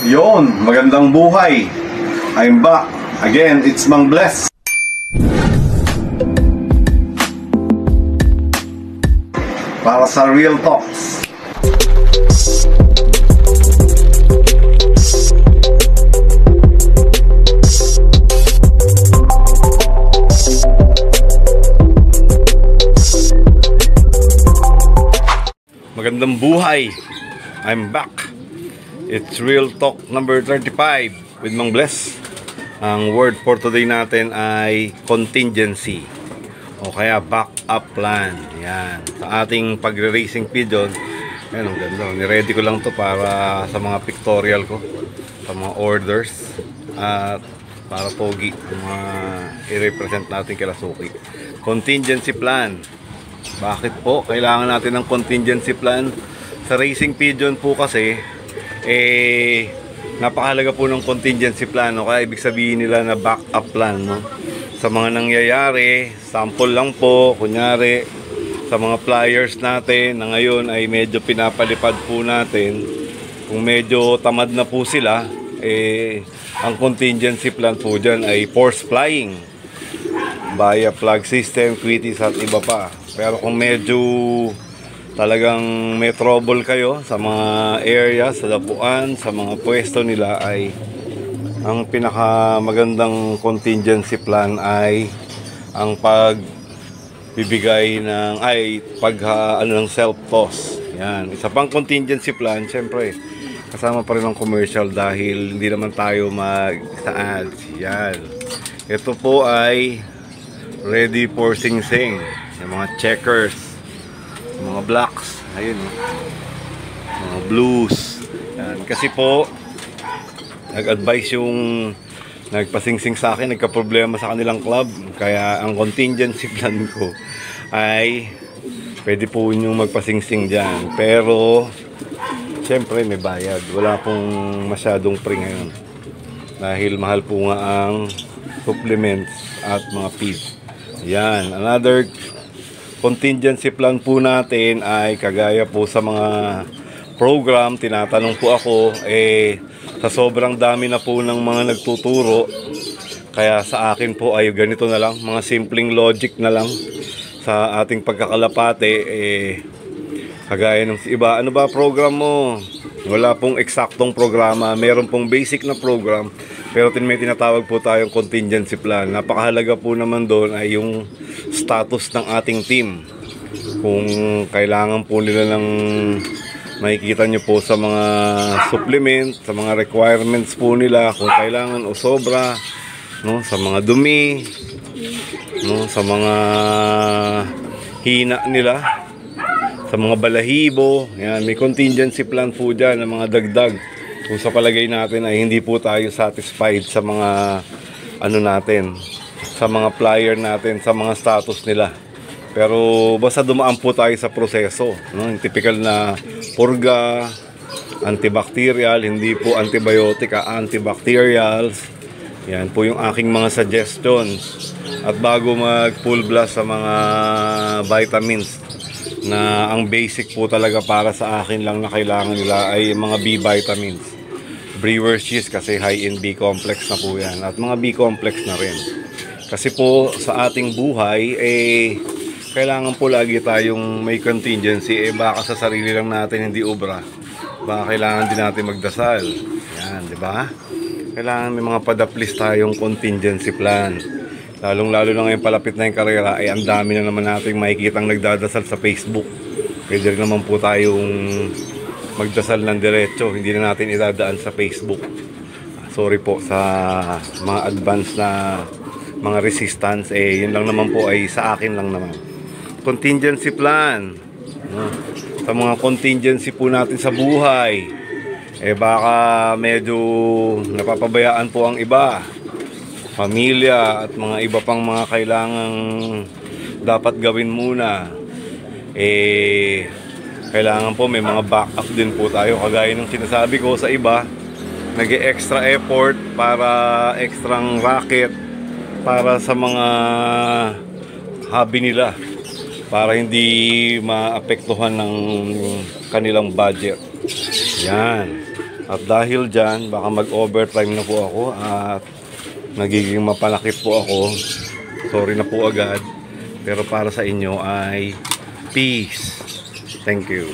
Yon, magandang buhay. I'm back. Again, it's Mang Bless. Para sa Real Talks. Magandang buhay. I'm back. It's Real Talk number 35 with Mang Bless. Ang word for today natin ay contingency o kaya backup plan. Yan. Sa ating pagre-racing pigeon, ayan, ang ganda. Niready ko lang to para sa mga pictorial ko, sa mga orders, at para pogi ang mga i-represent natin kay Suki. Contingency plan. Bakit po kailangan natin ng contingency plan? Sa racing pigeon po kasi napakahalaga po ng contingency plan, no? Kaya ibig sabihin nila na backup plan, no? Sa mga nangyayari, sample lang po, kunyari sa mga flyers natin na ngayon ay medyo pinapalipad po natin, kung medyo tamad na po sila, ang contingency plan po dyan ay force flying via plug system, quitties at iba pa. Pero kung medyo talagang may trouble kayo sa mga area, sa dapuan, sa mga pwesto nila, ay ang pinakamagandang contingency plan ay ang pagbibigay ng ng self toss. Yan, isa pang contingency plan, syempre kasama pa rin ng commercial dahil hindi naman tayo sa ads. Yan, ito po ay ready for sing-sing, yung mga checkers, mga blacks, ayun, mga blues. Yan. Kasi po nag-advise yung nagpasingsing sa akin, nagka-problema sa kanilang club, kaya ang contingency plan ko ay pwede po yung magpasingsing dyan, pero syempre may bayad. Wala pong masyadong free ngayon dahil mahal po nga ang supplements at mga feed. Yan, another contingency plan po natin ay kagaya po sa mga program, tinatanong po ako, sa sobrang dami na po ng mga nagtuturo, kaya sa akin po ay ganito na lang, mga simpleng logic na lang sa ating pagkakalapate. Kagaya ng iba, ano ba program mo? Wala pong eksaktong programa, meron pong basic na program, pero may tinatawag po tayong contingency plan. Napakahalaga po naman doon ay yung status ng ating team. Kung kailangan po nila ng, makikita nyo po sa mga supplement, sa mga requirements po nila, kung kailangan o sobra, no, sa mga dumi, no, sa mga hina nila, sa mga balahibo. Yan, may contingency plan po dyan ng mga dagdag kung sa palagay natin ay hindi po tayo satisfied sa mga natin, sa mga flyer natin, sa mga status nila. Pero basta dumaan po tayo sa proseso, no? Yung typical na purga, antibacterial, hindi po antibiotic, antibacterials. Yan po yung aking mga suggestions. At bago mag full blast sa mga vitamins, na ang basic po talaga para sa akin lang na kailangan nila ay mga B vitamins, Brewer's yeast, kasi high in B complex na po yan, at mga B complex na rin. Kasi po sa ating buhay kailangan po lagi tayong may contingency. Baka sa sarili lang natin hindi ubra, baka kailangan din natin magdasal. Yan, di ba? Kailangan may mga padaplis tayong contingency plan. Lalong-lalo na ngayon palapit na yung karera, ay ang dami na naman nating makikitang nagdadasal sa Facebook. Pwede rin naman po tayong magdasal ng diretso, hindi na natin idadaan sa Facebook. Sorry po sa mga advance na mga resistance, yun lang naman po ay sa akin lang naman. Contingency plan, sa mga contingency po natin sa buhay, baka medyo napapabayaan po ang iba, pamilya at mga iba pang mga kailangang dapat gawin muna. Kailangan po may mga backup din po tayo, kagaya ng sinasabi ko sa iba, nag-extra effort para extrang racket para sa mga hobby nila, para hindi maapektuhan ng kanilang budget. Yan. At dahil dyan, baka mag-overtime na po ako at nagiging mapalakit po ako. Sorry na po agad. Pero para sa inyo ay peace. Thank you.